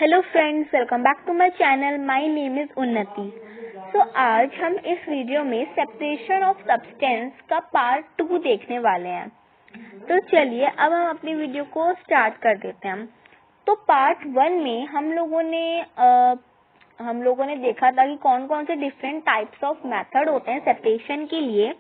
Hello friends, welcome back to my channel. My name is Unnati. आज हम इस video में सेपरेशन ऑफ सब्सटेंस का पार्ट 2 देखने वाले हैं। तो चलिए अब हम अपनी वीडियो को स्टार्ट कर देते हैं। तो पार्ट 1 में हम लोगों ने देखा था कि कौन कौन से डिफरेंट टाइप्स ऑफ मेथड होते हैं सेपरेशन के लिए,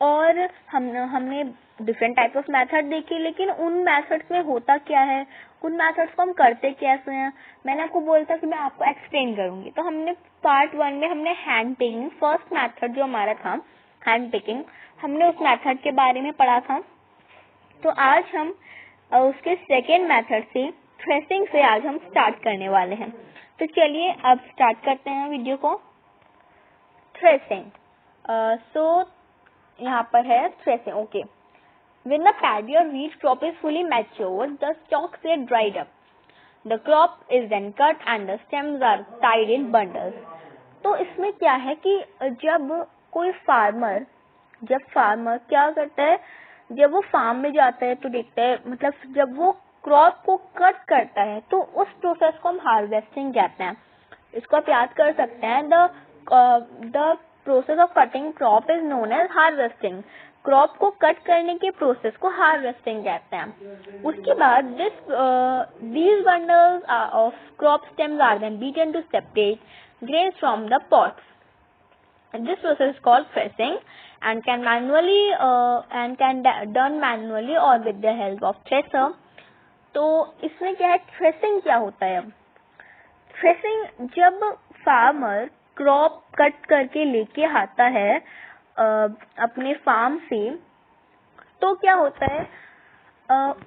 और हमने डिफरेंट टाइप ऑफ मेथड देखे, लेकिन उन मेथड्स में होता क्या है, उन मेथड्स को हम करते कैसे हैं, मैंने आपको बोला था कि मैं आपको एक्सप्लेन करूंगी। तो हमने पार्ट 1 में हमने हैंड पिकिंग, फर्स्ट मेथड जो हमारा था हैंड पिकिंग, हमने उस मेथड के बारे में पढ़ा था। तो आज हम उसके सेकेंड मेथड से, थ्रेसिंग से आज हम स्टार्ट करने वाले हैं। तो चलिए अब स्टार्ट करते हैं वीडियो को। थ्रेसिंग। यहाँ पर है threshing. Okay, when the paddy or wheat crop is fully mature, the stalks get dried up. The crop is then cut and the stems are tied in bundles. तो इसमें क्या है कि जब कोई फार्मर क्या करता है, जब वो फार्म में जाता है तो देखता है, मतलब जब वो क्रॉप को कट करता है तो उस प्रोसेस को हम हार्वेस्टिंग कहते हैं। इसको आप याद कर सकते हैं। The process of cutting crop is known as harvesting. Crop को कट करने के प्रोसेस को हार्वेस्टिंग कहते हैं। उसके बाद these bundles of crop stems are then beaten to separate grains from the pods. This process is called threshing and can done manually or with the help of thresher. तो इसमें क्या है, threshing क्या होता है? अब थ्रेसिंग जब farmer crop cut करके लेके आता है अपने फार्म से, तो क्या होता है,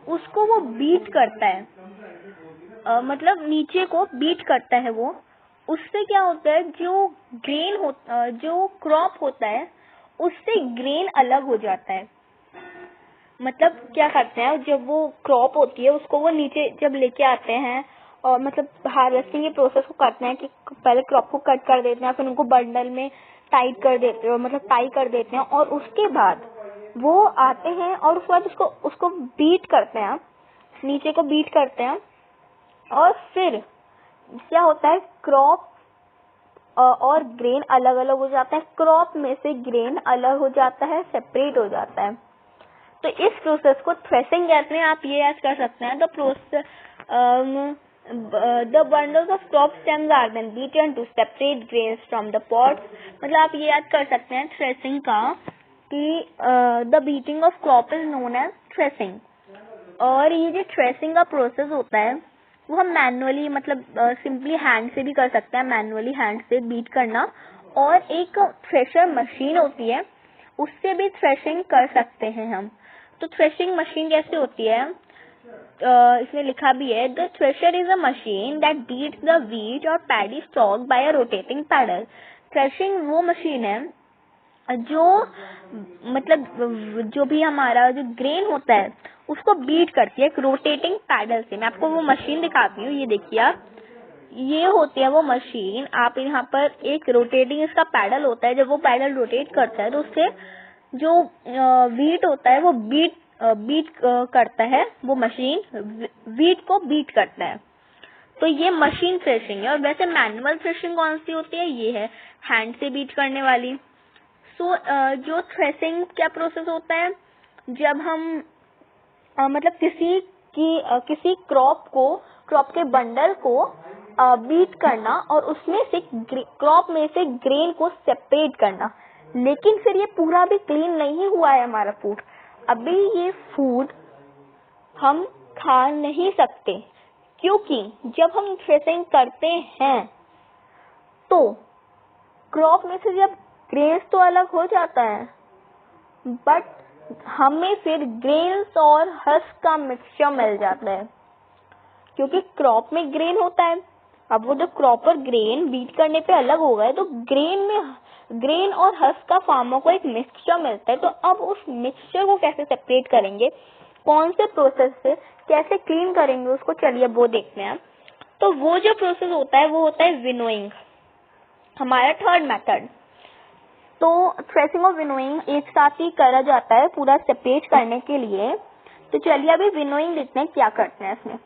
उसको वो बीट करता है, मतलब नीचे को बीट करता है वो। उससे क्या होता है, जो क्रॉप होता है उससे ग्रेन अलग हो जाता है। मतलब क्या करते हैं, जब वो क्रॉप होती है उसको वो नीचे जब लेके आते हैं, और मतलब हार्वेस्टिंग के प्रोसेस को करते हैं कि पहले क्रॉप को कट कर देते हैं, फिर उनको बंडल में टाई कर देते हैं, और उसके बाद वो आते हैं और उसके बाद उसको बीट करते हैं, नीचे को बीट करते हैं, और फिर क्या होता है, क्रॉप और ग्रेन अलग अलग हो जाता है। क्रॉप में से ग्रेन अलग हो जाता है, सेपरेट हो जाता है। तो इस प्रोसेस को थ्रेसिंग कहते हैं। आप ये याद कर सकते हैं, the bundles of crop stems are then beaten to separate grains from the pods. मतलब आप ये याद कर सकते हैं थ्रेसिंग का कि the beating of crop is known as threshing। और ये जो थ्रेसिंग का प्रोसेस होता है वो हम मैनुअली, मतलब सिंपली हैंड से भी कर सकते हैं, मैनुअली हैंड से बीट करना, और एक थ्रेशर मशीन होती है उससे भी थ्रेशिंग कर सकते हैं हम। तो थ्रेशिंग मशीन कैसे होती है, इसमें लिखा भी है, the thresher is a machine that beats the wheat और paddy stalk by a rotating paddle. Threshing वो मशीन है जो, मतलब जो भी हमारा जो ग्रेन होता है उसको बीट करती है एक रोटेटिंग पैडल से। मैं आपको वो मशीन दिखाती हूँ, ये देखिए आप, ये होती है वो मशीन। आप यहाँ पर एक रोटेटिंग इसका पैडल होता है, जब वो पैडल रोटेट करता है तो उससे जो व्हीट होता है वो बीट करता है, वो मशीन व्हीट को बीट करता है। तो ये मशीन थ्रेशिंग है। और वैसे मैनुअल थ्रेशिंग कौन सी होती है, ये है हैंड से बीट करने वाली। जो थ्रेसिंग क्या प्रोसेस होता है, जब हम मतलब किसी क्रॉप के बंडल को बीट करना और उसमें से क्रॉप में से ग्रेन को सेपरेट करना। लेकिन फिर ये पूरा भी क्लीन नहीं हुआ है हमारा फूड। अभी ये फूड हम खा नहीं सकते, क्योंकि जब हम थ्रेसिंग करते हैं तो क्रॉप में से जब ग्रेन्स तो अलग हो जाता है, बट हमें फिर ग्रेन्स और हस्क का मिक्सचर मिल जाता है, क्योंकि क्रॉप में ग्रेन होता है। अब वो जो क्रॉप और ग्रेन बीट करने पे अलग हो गए, तो ग्रेन और हस्क का फार्मर को एक मिक्सचर मिलता है। तो अब उस मिक्सचर को कैसे सेपरेट करेंगे, कौन से प्रोसेस से कैसे क्लीन करेंगे उसको, चलिए वो देखते हैं। तो वो जो प्रोसेस होता है वो होता है विनोइंग, हमारा थर्ड मेथड। तो थ्रेसिंग और विनोइंग एक साथ ही करा जाता है पूरा सेपरेट करने के लिए। तो चलिए अभी विनोइंग देखते हैं क्या करते हैं इसमें।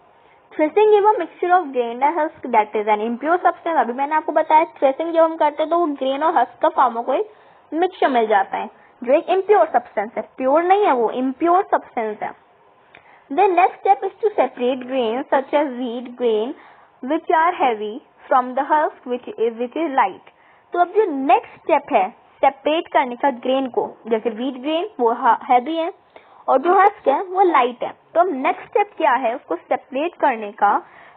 Threshing is a mixture of grain and husk that is an impure substance. अभी मैंने आपको बताया थ्रेसिंग जब हम करते हैं तो वो ग्रेन और हस्क का फॉर्म को एक मिक्सचर मिल जाता है जो एक इम्प्योर सब्सटेंस है, प्योर नहीं है, वो इम्प्योर सब्सटेंस है। The next step is to separate grains such as wheat grain which are heavy from the husk which is light। तो अब जो नेक्स्ट स्टेप है सेपरेट करने का ग्रेन को, जैसे व्हीट ग्रेन वो हैवी है और जो हस्क है वो लाइट है, तो अब नेक्स्ट स्टेप क्या है उसको सेपरेट करने का।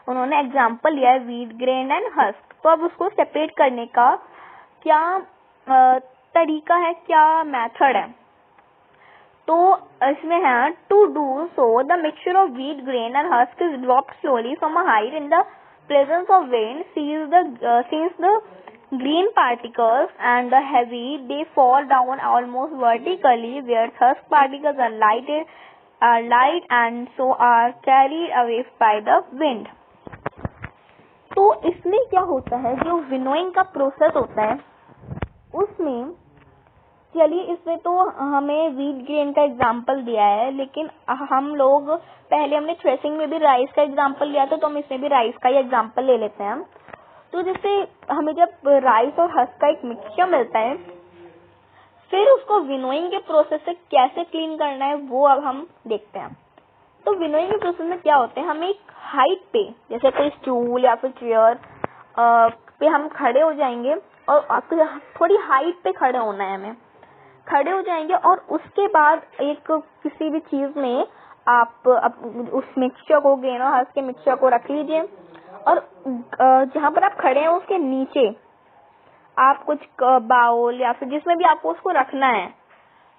उन्होंने एग्जांपल लिया है व्हीट ग्रेन एंड हस्क, तो अब उसको सेपरेट करने का क्या तरीका है, क्या मेथड है। तो इसमें है to do so the mixture of wheat grain and husk is drop slowly from a height in the presence of wind since the green particles and the heavy they fall down almost vertically where husk particles are light and so are carried away by the wind। तो इसमें क्या होता है, जो winnowing का process होता है उसमें, चलिए इसमें तो हमें व्हीट ग्रेन का एग्जाम्पल दिया है, लेकिन हम लोग पहले हमने थ्रेसिंग में भी राइस का एग्जाम्पल लिया था, तो हम इसमें भी राइस का ही एग्जाम्पल ले लेते हैं। तो जैसे हमें जब राइस और हस्क का एक मिक्सचर मिलता है, फिर उसको विनोइंग के प्रोसेस से कैसे क्लीन करना है वो अब हम देखते हैं। तो विनोइंग के प्रोसेस में क्या होता है, हम एक हाइट पे, जैसे कोई स्टूल या फिर चेयर पे हम खड़े हो जाएंगे और थोड़ी हाइट पे खड़े होना है, हमें खड़े हो जाएंगे और उसके बाद एक किसी भी चीज में आप उस मिक्सचर को, ग्रेन और हस्क के मिक्सचर को रख लीजिए और जहाँ पर आप खड़े हैं उसके नीचे आप कुछ बाउल या फिर जिसमें भी आपको उसको रखना है,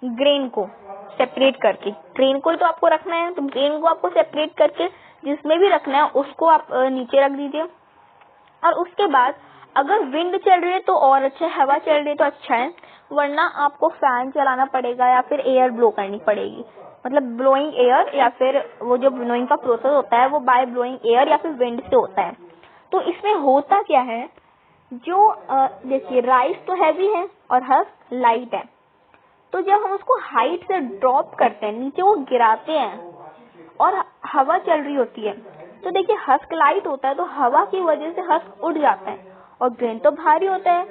ग्रेन को सेपरेट करके, ग्रेन को तो आपको रखना है, तो ग्रेन को आपको सेपरेट करके जिसमें भी रखना है उसको आप नीचे रख दीजिए। और उसके बाद अगर विंड चल रही है तो और अच्छा है, हवा चल रही है तो अच्छा है, वरना आपको फैन चलाना पड़ेगा या फिर एयर ब्लो करनी पड़ेगी, मतलब ब्लोइंग एयर, या फिर वो जो विनोइंग का प्रोसेस होता है वो बाय ब्लोइंग एयर या फिर विंड से होता है। तो इसमें होता क्या है, जो देखिए राइस तो हैवी है और हस्क लाइट है, तो जब हम उसको हाइट से ड्रॉप करते हैं, नीचे वो गिराते हैं और हवा चल रही होती है, तो देखिए हस्क लाइट होता है तो हवा की वजह से हस्क उड़ जाता है और ग्रेन तो भारी होता है,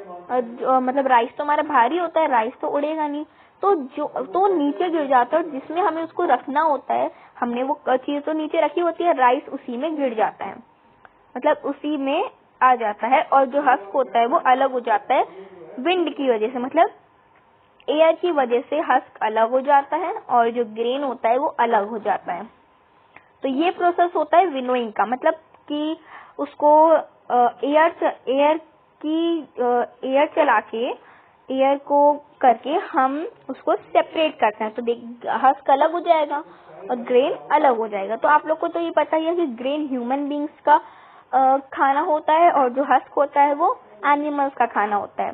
मतलब राइस तो हमारा भारी होता है, राइस तो उड़ेगा नहीं, तो नीचे गिर जाता है और जिसमें हमें उसको रखना होता है, हमने वो चीज तो नीचे रखी होती है, राइस उसी में गिर जाता है, मतलब उसी में आ जाता है और जो हस्क होता है वो अलग हो जाता है विंड की वजह से, मतलब एयर की वजह से हस्क अलग हो जाता है और जो ग्रेन होता है वो अलग हो जाता है। तो ये प्रोसेस होता है विनोइंग का, मतलब कि उसको एयर चला के, एयर को करके हम उसको सेपरेट करते हैं, तो हस्क अलग हो जाएगा और ग्रेन अलग हो जाएगा। तो आप लोग को तो ये पता ही है कि ग्रेन ह्यूमन बींग्स का खाना होता है और जो हस्क होता है वो एनिमल्स का खाना होता है।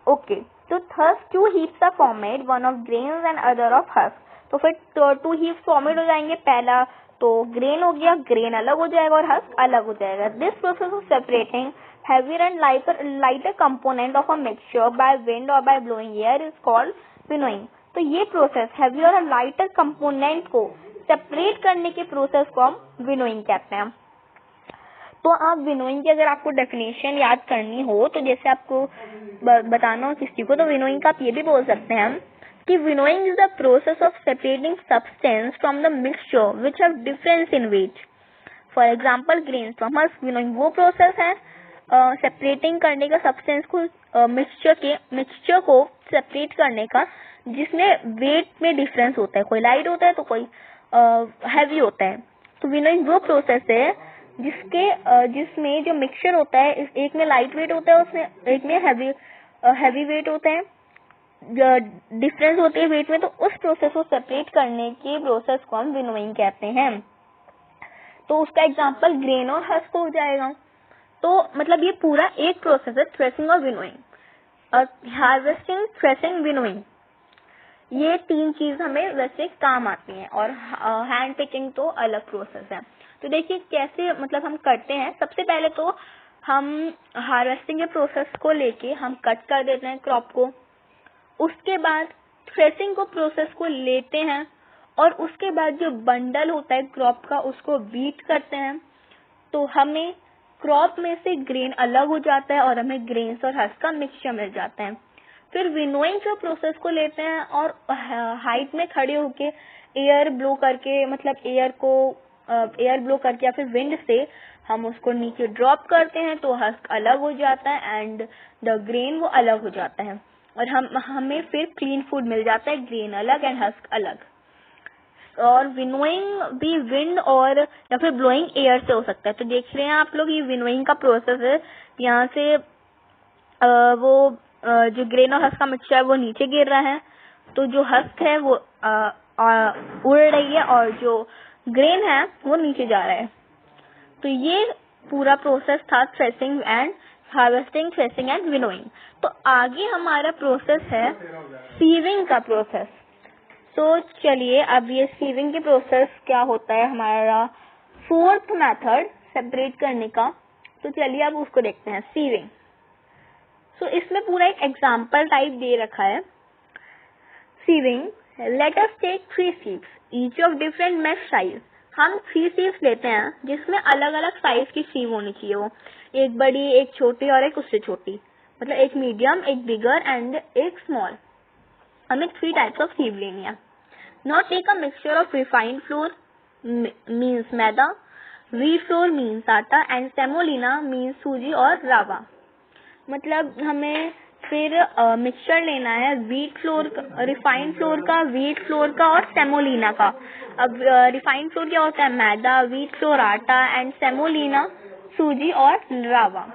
ओके, तो thus two heaps are formed, one of grains and other of husk. तो फिर टू हीप्स फॉर्मेड हो जाएंगे, पहला तो ग्रेन हो गया, ग्रेन अलग हो जाएगा और हस्क अलग हो जाएगा। This process of separating heavier and lighter component of a mixture by wind or by blowing air is called winnowing। तो ये प्रोसेस heavier और lighter component को सेपरेट करने के प्रोसेस को हम विनोइंग कहते हैं। तो आप विनोइंग की अगर आपको डेफिनेशन याद करनी हो, तो जैसे आपको बताना हो किसी को, तो विनोइंग का आप ये भी बोल सकते हैं कि winnowing is the process of separating substance from the mixture which have difference in weight. For example grains from husk. Winnowing वो प्रोसेस है सेपरेटिंग करने का, सब्सटेंस को मिक्सचर को सेपरेट करने का जिसमें वेट में डिफरेंस होता है, कोई लाइट होता है तो कोई हैवी होता है। तो विनोइंग वो प्रोसेस है जिसमें जो मिक्सचर होता है, एक में लाइट वेट होता है, उसमें एक में हैवी वेट होता है, डिफरेंस होती है वेट में, तो उस प्रोसेस को सेपरेट करने के प्रोसेस को हम विनोइंग कहते हैं। तो उसका एग्जांपल ग्रेन और हस्क हो जाएगा। तो मतलब ये पूरा एक प्रोसेस है, थ्रेसिंग और विनोइंग, हार्वेस्टिंग, थ्रेसिंग, विनोइंग, ये तीन चीज हमें वैसे काम आती हैं और हैंड पिकिंग तो अलग प्रोसेस है। तो देखिए कैसे मतलब हम करते हैं। सबसे पहले तो हम हार्वेस्टिंग के प्रोसेस को लेके हम कट कर देते हैं क्रॉप को, उसके बाद थ्रेसिंग को प्रोसेस को लेते हैं और उसके बाद जो बंडल होता है क्रॉप का उसको बीट करते हैं, तो हमें क्रॉप में से ग्रेन अलग हो जाता है और हमें ग्रेन्स और हस्क का मिक्सचर मिल जाता है। फिर विनोइंग के प्रोसेस को लेते हैं और हाइट में खड़े होके एयर ब्लो करके, मतलब एयर ब्लो करके या फिर विंड से हम उसको नीचे ड्रॉप करते हैं, तो हस्क अलग हो जाता है एंड द ग्रेन वो अलग हो जाता है और हमें फिर क्लीन फूड मिल जाता है, ग्रेन अलग एंड हस्क अलग। और विनोइंग भी विंड और या फिर ब्लोइंग एयर से हो सकता है। तो देख रहे हैं आप लोग, ये विनोइंग का प्रोसेस है। यहाँ से वो जो ग्रेन और हस्क का मिक्सचर है वो नीचे गिर रहा है, तो जो हस्क है वो उड़ रही है और जो ग्रेन है वो नीचे जा रहा है। तो ये पूरा प्रोसेस था threshing and harvesting, threshing and winnowing. तो आगे हमारा प्रोसेस है सीविंग का प्रोसेस। तो चलिए अब ये सीविंग की प्रोसेस क्या होता है, हमारा फोर्थ मेथड सेपरेट करने का। तो चलिए अब उसको देखते हैं, सीविंग। तो इसमें पूरा एक एग्जाम्पल टाइप दे रखा है। सीविंग, लेट अस टेक 3 शीप्स each of different mesh size. हम 3 शीप्स लेते हैं जिसमें अलग अलग साइज की सीव होनी चाहिए, वो एक बड़ी, एक छोटी और एक उससे छोटी, मतलब एक मीडियम, एक बिगर एंड एक स्मॉल। हमें 3 टाइप्स ऑफ सीव लेनी है। Now take a mixture of refined flour means maida, wheat flour means आटा and semolina means सूजी और रावा। मतलब हमें फिर मिक्सचर लेना है व्हीट फ्लोर, रिफाइंड फ्लोर का, व्हीट फ्लोर का और सेमोलिना का। अब रिफाइंड फ्लोर क्या होता है, मैदा, व्हीट फ्लोर आटा एंड सेमोलिना सूजी और रावा।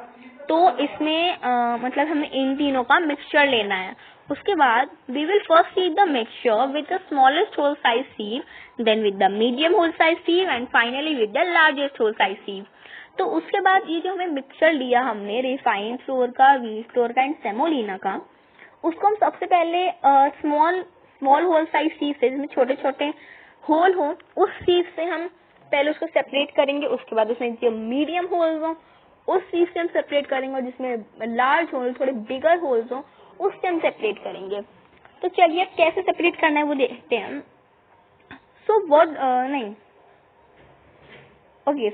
तो इसमें मतलब हमें इन तीनों का मिक्सचर लेना है। उसके बाद we will first sieve the mixture with the smallest hole size sieve, then with the medium hole size sieve and finally with the largest hole size sieve. तो उसके बाद ये जो हमें मिक्सचर लिया हमने रिफाइंड फ्लोर का, व्हीट फ्लोर का एंड सेमोलिना का, उसको हम सबसे पहले स्मॉल होल साइज सीव से, जिसमें छोटे छोटे होल हो, उस सीव से हम पहले उसको सेपरेट करेंगे। उसके बाद उसमें जो मीडियम होल्स हो उस सीव से हम सेपरेट करेंगे और जिसमें लार्ज होल, थोड़े बिगर होल्स हो, उससे हम सेपरेट करेंगे। तो चलिए अब कैसे सेपरेट करना है वो देखते हैं।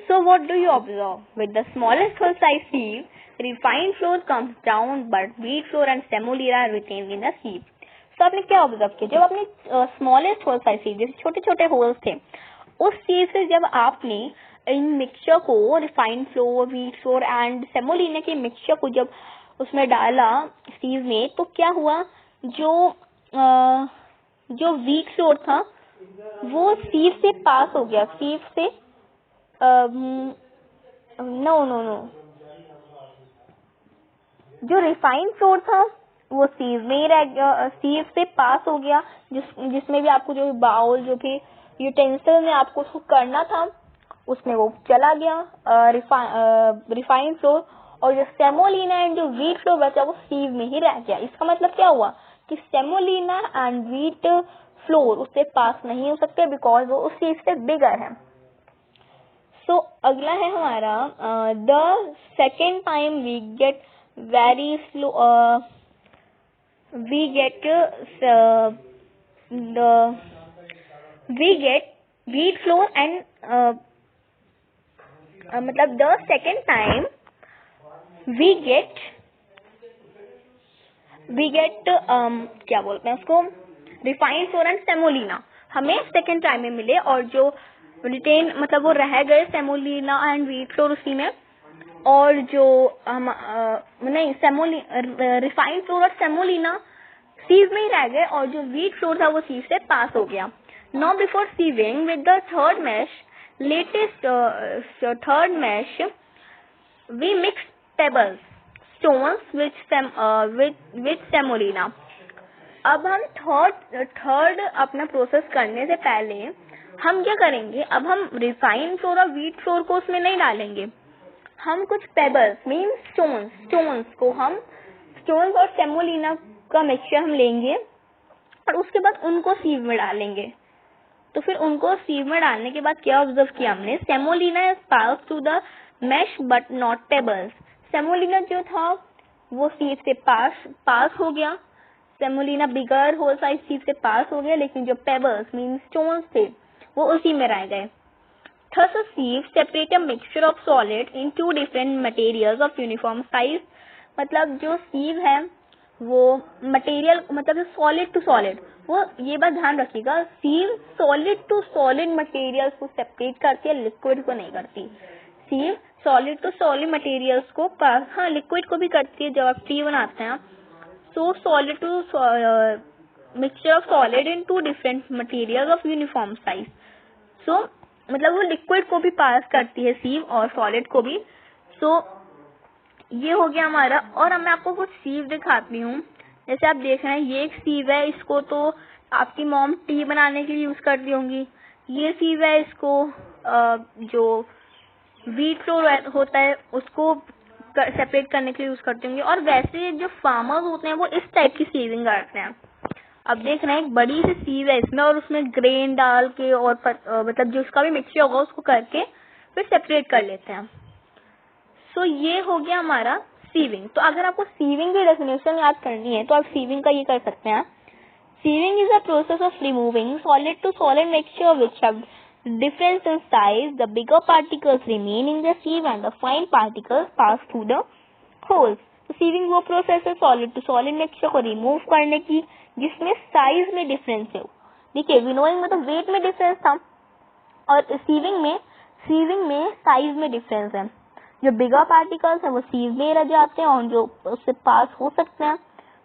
So what do you observe? With the smallest whole size sieve, refined flour comes down, but wheat flour and semolina are retained in the sieve. So आपने क्या ऑब्जर्व किया, जब आपने स्मॉलेस्ट होल साइज सीव, जैसे छोटे छोटे होल्स थे, उस सीव से जब आपने इन मिक्सचर को, refined floor, wheat flour and semolina के मिक्सचर को जब उसमें डाला सीव में, तो क्या हुआ, जो व्हीट फ्लोर था वो सीव से पास हो गया, सीव से जो रिफाइंड फ्लोर था वो सीव में ही रह गया, सीव से पास हो गया, जिसमें भी आपको जो बाउल, जो भी यूटेंसिल में आपको उसको करना था, उसमें वो चला गया रिफाइंड फ्लोर, और जो सेमोलिना एंड जो व्हीट फ्लोर बचा वो सीव में ही रह गया। इसका मतलब क्या हुआ कि सेमोलिना एंड व्हीट फ्लोर उससे पास नहीं हो सकते बिकॉज वो उस सीव से बिगर है। सो अगला है हमारा the second time we get very slow, we get wheat flour and मतलब the second time we get क्या बोलते हैं उसको, रिफाइंड फ्लोर एंड सेमोलिना हमें सेकेंड टाइम में मिले, और जो रिटेन मतलब वो रह गए सेमोलिना एंड व्हीट फ्लोर उसी में, और जो रिफाइंड फ्लोर और सेमोलिना सीव में ही रह गए, और जो व्हीट फ्लोर था वो सीव से पास हो गया। Now before sieving with the third mesh we mix pebbles stones with semolina. अब हम थर्ड अपना प्रोसेस करने से पहले हम क्या करेंगे, अब हम रिफाइंड फ्लोर और व्हीट फ्लोर को उसमें नहीं डालेंगे, हम कुछ पेबल्स मीन स्टोन्स और सेमोलिना का मिक्सचर हम लेंगे और उसके बाद उनको सीव में डालेंगे। तो फिर उनको सीव में डालने के बाद क्या ऑब्जर्व किया हमने, semolina is pass to the mesh but not pebbles. Semolina जो था वो सीव से पास हो गया, semolina bigger hole size sieve से पास हो गया, लेकिन जो पेबल्स मीन स्टोन्स थे वो उसी में रह गए. Thus a sieve separate a mixture of solid in two different materials of uniform size. मतलब जो सीव है वो मटेरियल मतलब सॉलिड टू सॉलिड, वो ये बात ध्यान रखिएगा, सीव सॉलिड टू सॉलिड मटेरियल्स को सेपरेट करती है, लिक्विड को नहीं करती. सीव सॉलिड टू सॉलिड मटेरियल्स को, हाँ लिक्विड को भी करती है जब आप टी बनाते हैं. So solid to mixture of solid in two different materials of uniform size. So मतलब वो लिक्विड को भी पास करती है सीव और सॉलिड को भी. सो ये हो गया हमारा. और अब मैं आपको कुछ सीव दिखाती हूँ. जैसे आप देख रहे हैं ये एक सीव है, इसको तो आपकी मॉम टी बनाने के लिए यूज करती होंगी. ये सीव है, इसको जो व्हीट फ्लोर होता है उसको सेपरेट करने के लिए यूज करती होंगी. और वैसे जो फार्मर्स होते हैं वो इस टाइप की सीविंग करते हैं. अब देख रहे हैं एक बड़ी सी सीव है इसमें, और उसमें ग्रेन डाल के और मतलब जो उसका भी मिक्सचर होगा उसको करके फिर सेपरेट कर लेते हैं. सो ये हो गया हमारा सीविंग. तो अगर आपको सीविंग की डेफिनेशन याद करनी है तो आप सीविंग का ये कर सकते हैं. Sieving is a process of removing solid to solid mixture which have difference in size. The bigger particles remain in the sieve and the fine particles pass through the holes. तो sieving वो प्रोसेस है solid to solid mixture को remove करने की जिसमें size में difference है. देखिए विनोइंग में तो वेट में डिफरेंस था और सीविंग में साइज में डिफरेंस है. जो बिगर पार्टिकल्स है वो सीव में रह जाते हैं और जो उससे पास हो सकते हैं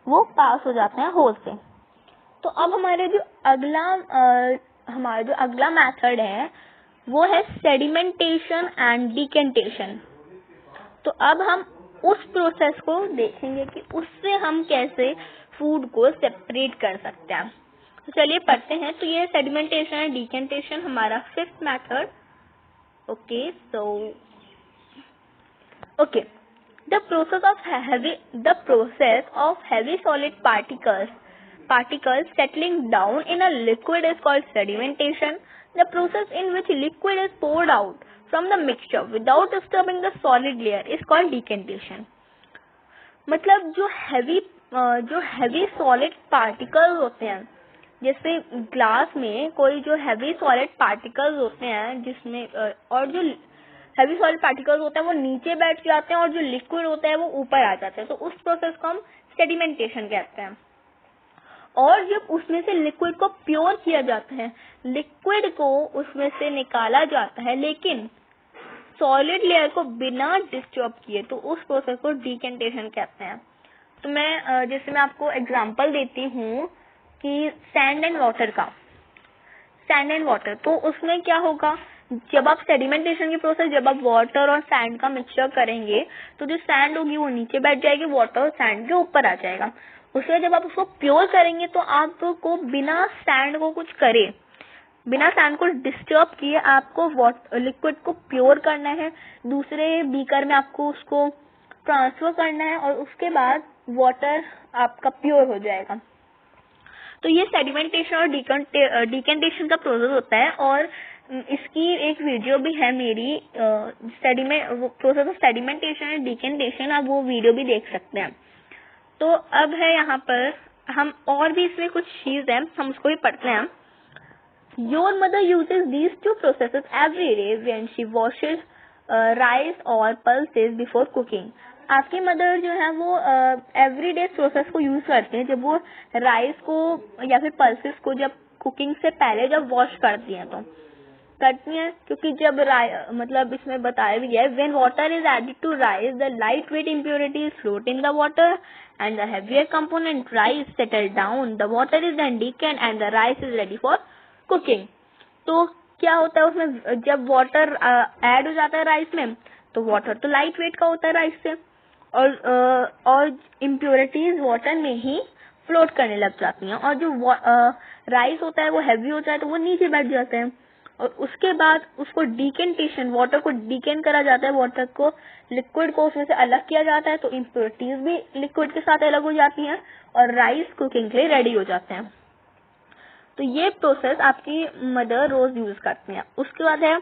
वो पास हो जाते हैं होल से. तो अब हमारा जो अगला मेथड है वो है सेडिमेंटेशन एंड डिकेंटेशन. तो अब हम उस प्रोसेस को देखेंगे कि उससे हम कैसे फूड को सेपरेट कर सकते हैं. तो चलिए पढ़ते हैं. तो ये सेडिमेंटेशन एंड डिकेंटेशन हमारा fifth method. Okay the process of heavy solid particles settling down in a liquid is called sedimentation. The process in which liquid is poured out from the mixture without disturbing the solid layer is called decantation. मतलब जो heavy solid particles होते हैं, जैसे glass में कोई जो heavy solid particles होते हैं जिसमें और जो heavy solid particles होते हैं वो नीचे बैठ जाते हैं और जो liquid होता है वो ऊपर आ जाते हैं. तो उस प्रोसेस को हम सेडिमेंटेशन कहते हैं. और जब उसमें से लिक्विड को प्योर किया जाता है, लिक्विड को उसमें से निकाला जाता है लेकिन सॉलिड लेयर को बिना डिस्टर्ब किए, तो उस प्रोसेस को डिकेंटेशन कहते हैं. तो मैं आपको एग्जांपल देती हूँ कि सैंड एंड वाटर. तो उसमें क्या होगा, जब आप सेडिमेंटेशन की प्रोसेस, जब आप वाटर और सैंड का मिक्सचर करेंगे तो जो सैंड होगी वो नीचे बैठ जाएगी, वाटर और सैंड के ऊपर आ जाएगा. उसके जब आप उसको प्योर करेंगे तो आपको बिना सैंड को डिस्टर्ब किए आपको लिक्विड को प्योर करना है, दूसरे बीकर में आपको उसको ट्रांसफर करना है और उसके बाद वाटर आपका प्योर हो जाएगा. तो ये सेडिमेंटेशन और डिकेंटेशन का प्रोसेस होता है और इसकी एक वीडियो भी है मेरी, process of sedimentation and decantation. आप वो वीडियो भी देख सकते हैं. तो अब है यहाँ पर हम और भी इसमें कुछ चीज है, हम उसको भी पढ़ते हैं. Your mother uses these two processes every day when she washes rice or pulses before cooking. आपकी मदर जो है वो एवरीडे प्रोसेस को यूज करती है जब वो राइस को या फिर पल्सेस को जब कुकिंग से पहले जब वॉश करती हैं तो करती हैं, क्योंकि जब मतलब इसमें बताया भी गया है when water is added to rice the lightweight impurities float in the water and the heavier component rice settle down. The water is then decant and the rice is ready for cooking. तो क्या होता है उसमें जब water add हो जाता है rice में तो वाटर तो लाइट वेट का होता है राइस से और इम्प्योरिटीज वाटर में ही फ्लोट करने लग जाती हैं और जो राइस होता है वो हैवी होता है तो वो नीचे बैठ जाते हैं और उसके बाद उसको डिकेंटेशन, वाटर को डिकेन करा जाता है, वाटर को लिक्विड को उसमें से अलग किया जाता है तो इम्प्योरिटीज भी लिक्विड के साथ अलग हो जाती हैं और राइस कुकिंग के लिए रेडी हो जाते हैं. तो ये प्रोसेस आपकी मदर रोज यूज करती हैं. उसके बाद है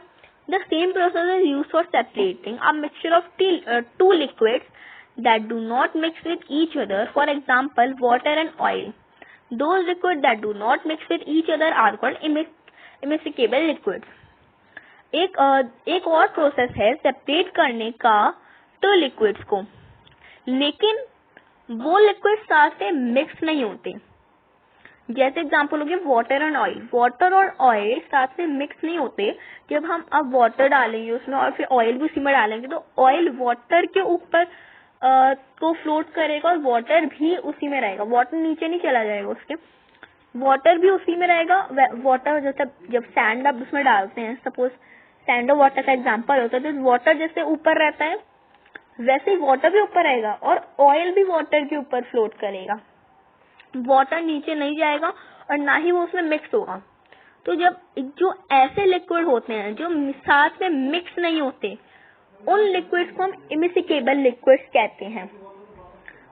the same process is use for separating a mixture of two liquids that do not mix with each other, for example water and oil. Those liquids that do not mix with each other are called immiscible liquids. एक और process है separate करने का two liquids को, लेकिन वो liquid साथ से मिक्स नहीं होते. जैसे एग्जांपल हो गया वाटर एंड ऑयल. वाटर और ऑयल साथ में मिक्स नहीं होते. जब हम अब वाटर डालेंगे उसमें और फिर ऑयल भी उसी में डालेंगे तो ऑयल वाटर के ऊपर को फ्लोट करेगा और वाटर भी उसी में रहेगा. वाटर नीचे नहीं चला जाएगा उसके, वाटर भी उसी में रहेगा. वाटर जब सैंड आप उसमें डालते हैं, सपोज सैंड और वाटर का एग्जांपल होता है, तो वाटर जैसे ऊपर रहता है वैसे ही वाटर भी ऊपर रहेगा और ऑयल भी वाटर के ऊपर फ्लोट करेगा. वाटर नीचे नहीं जाएगा और ना ही वो उसमें मिक्स होगा. तो जब जो ऐसे लिक्विड होते हैं जो साथ में मिक्स नहीं होते, उन लिक्विड्स को हम इमिसिकेबल लिक्विड्स कहते हैं.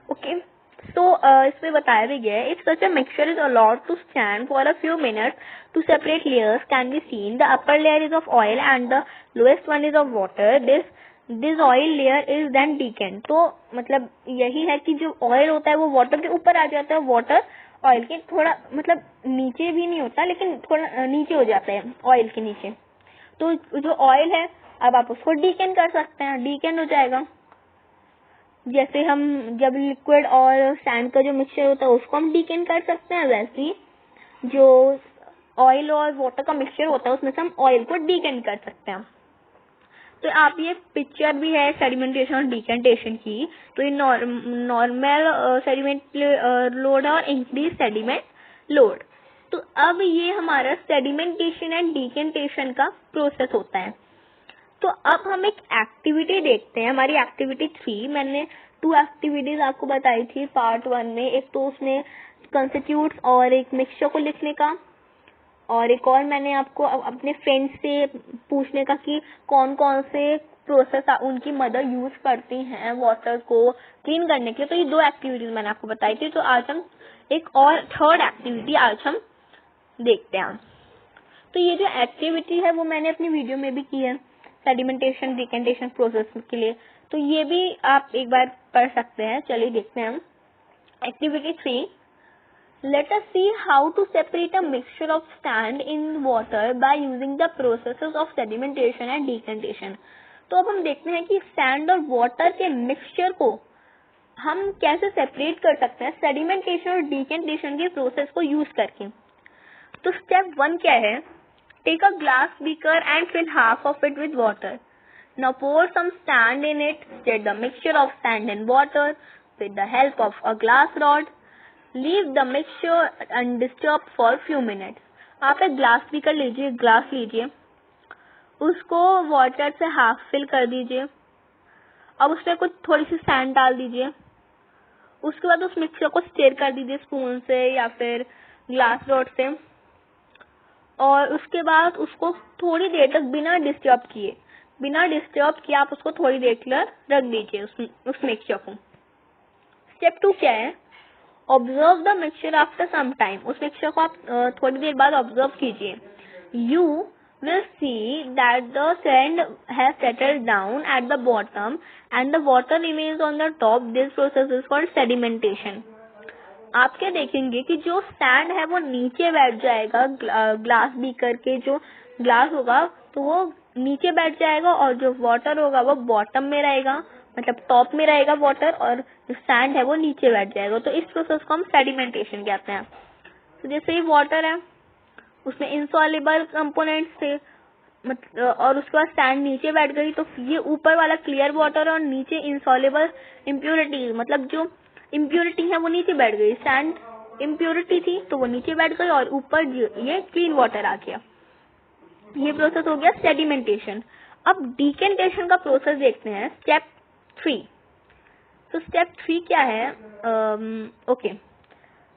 ओके, तो इसमें बताया भी गया है, if such a mixture is allowed to stand for a few minutes to separate layers can be seen. The upper layer is of oil and the lowest one is of water. This oil layer is then decant. तो मतलब यही है कि जो oil होता है वो water के ऊपर आ जाता है, वाटर ऑयल के थोड़ा मतलब नीचे भी नहीं होता लेकिन थोड़ा नीचे हो जाता है ऑयल के नीचे. तो जो ऑयल है अब आप उसको डीकेन कर सकते हैं, डीकेन हो जाएगा. जैसे हम जब लिक्विड और सैंड का जो मिक्सचर होता है उसको हम डीकेन कर सकते हैं, वैसे ही जो ऑयल और वाटर का मिक्सचर होता है उसमें से हम ऑयल को डीकेन कर सकते हैं. तो आप ये पिक्चर भी है सेडिमेंटेशन और डीकेंटेशन की. तो ये नॉर्मल सेडिमेंट लोड और इंक्रीज सेडिमेंट लोड. तो अब ये हमारा सेडिमेंटेशन एंड डीकेंटेशन का प्रोसेस होता है. तो अब हम एक एक्टिविटी देखते हैं, हमारी एक्टिविटी 3. मैंने 2 एक्टिविटीज आपको बताई थी पार्ट 1 में. एक तो उसमें कंस्टिट्यूट्स और एक मिक्सचर को लिखने का, और एक और मैंने आपको अपने फ्रेंड्स से पूछने का कि कौन कौन से प्रोसेस उनकी मदर यूज करती हैं वाटर को क्लीन करने के लिए. तो ये 2 एक्टिविटीज मैंने आपको बताई थी. तो आज हम एक और थर्ड एक्टिविटी आज हम देखते हैं. तो ये जो एक्टिविटी है वो मैंने अपनी वीडियो में भी की है सेडिमेंटेशन डिकेंटेशन प्रोसेस के लिए, तो ये भी आप एक बार पढ़ सकते हैं. चलिए देखते हैं हम activity 3. Let us see how to separate a mixture of sand in water by using the processes of sedimentation and decantation. तो अब हम देखते हैं कि सैंड और वाटर के मिक्सचर को हम कैसे सेपरेट कर सकते हैं सेडिमेंटेशन और डिकेंटेशन के प्रोसेस को यूज करके. तो स्टेप 1 क्या है? Take a glass beaker and fill half of it with water. Now pour some sand in it. Stir the mixture of sand and water with the help of a glass rod. Leave the mixture undisturbed for few minutes. आप एक glass beaker लीजिए, glass लीजिए, उसको water से half fill कर दीजिए. अब उसमें कुछ थोड़ी सी सैंड डाल दीजिए. उसके बाद उस मिक्सचर को स्टेयर कर दीजिए स्पून से या फिर ग्लास रॉड से, और उसके बाद उसको थोड़ी देर तक बिना डिस्टर्ब किए आप उसको थोड़ी देर के लिए रख दीजिए उस मिक्सचर को. स्टेप 2 क्या है? Observe the mixture after some time. उस मिक्सचर को आप थोड़ी देर बाद ऑब्जर्व कीजिए. You will see that the sand has settled down at the bottom and the water remains on the top. This process is called sedimentation. आप क्या देखेंगे कि जो सैंड है वो नीचे बैठ जाएगा, ग्लास बीकर के जो ग्लास होगा तो वो नीचे बैठ जाएगा और जो वाटर होगा वो बॉटम में रहेगा, मतलब टॉप में रहेगा वाटर, और जो सैंड है वो नीचे बैठ जाएगा. तो इस प्रोसेस को हम सेडिमेंटेशन कहते हैं. तो जैसे ही वाटर है उसमें इंसॉल्युबल कंपोनेंट्स थे और उसके बाद सैंड नीचे बैठ गई, तो ये ऊपर वाला क्लियर वाटर और नीचे इंसॉल्युबल इम्प्योरिटी, मतलब जो इम्प्योरिटी है वो नीचे बैठ गई. सैंड इम्प्योरिटी थी तो वो नीचे बैठ गई और ऊपर ये क्लीन वाटर आ गया. ये प्रोसेस हो गया सेडिमेंटेशन. अब डिकेंटेशन का प्रोसेस देखते हैं, स्टेप 3. तो स्टेप 3 क्या है? Okay,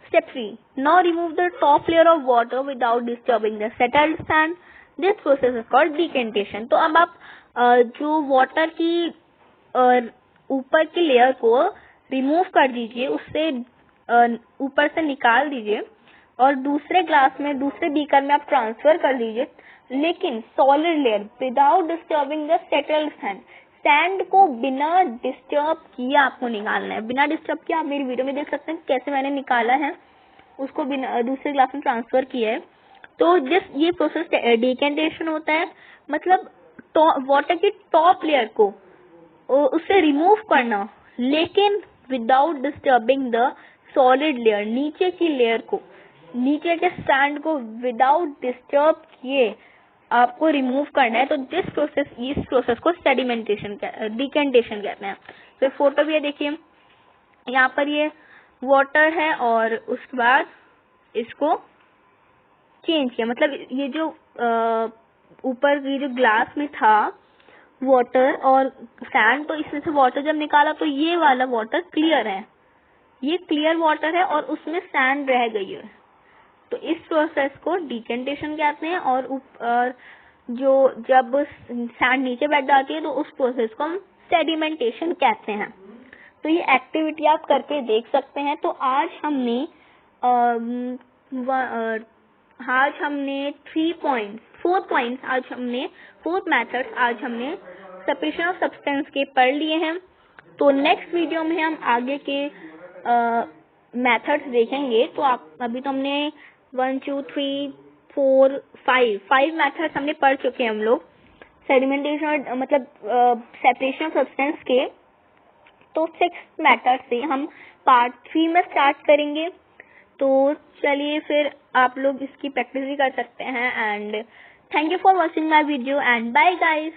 step 3. Now remove the top layer of water without disturbing the settled sand. This process is called decantation. तो अब आप जो वाटर की ऊपर की लेयर को रिमूव कर दीजिए, उससे ऊपर से निकाल दीजिए और दूसरे ग्लास में, दूसरे बीकर में आप ट्रांसफर कर दीजिए, लेकिन solid layer without disturbing the settled sand. Sand को बिना डिस्टर्ब किए आपको निकालना है. बिना डिस्टर्ब किए आप मेरी वीडियो में देख सकते हैं कैसे मैंने निकाला है. उसको दूसरे ग्लास में ट्रांसफर किया है, तो जिस ये प्रोसेस डिकेंटेशन होता है, मतलब वाटर की टॉप लेयर को उससे रिमूव करना, लेकिन without disturbing the solid layer, नीचे की लेयर को, नीचे के सैंड को विदाउट डिस्टर्ब किए आपको रिमूव करना है। तो इस प्रोसेस को सेडिमेंटेशन डिकेंटेशन कहते हैं। फिर फोटो भी है, देखिए यहाँ पर ये वाटर है और उसके बाद इसको चेंज किया, मतलब ये जो ऊपर ये जो ग्लास में था वाटर और सैंड, तो इसमें से वाटर जब निकाला तो ये वाला वाटर क्लियर है, ये क्लियर वाटर है और उसमें सैंड रह गई है। तो इस प्रोसेस को डिकेंटेशन कहते हैं। और जो जब सैंड नीचे बैठ जाती है तो उस प्रोसेस को हम सेडिमेंटेशन कहते हैं। तो ये एक्टिविटी आप करके देख सकते हैं। तो आज हमने 4 मेथड्स आज हमने सेपरेशन ऑफ सब्सटेंस के पढ़ लिए हैं। तो नेक्स्ट वीडियो में हम आगे के मेथड्स देखेंगे। तो आप अभी तो हमने 1 2 3 4 5 मेथड्स हमने पढ़ चुके हैं हम लोग सेडिमेंटेशन, मतलब सेपरेशन ऑफ सब्सटेंस के। तो 6 मेथड से हम पार्ट 3 में स्टार्ट करेंगे। तो चलिए फिर आप लोग इसकी प्रैक्टिस भी कर सकते हैं। And thank you for watching my video and bye guys.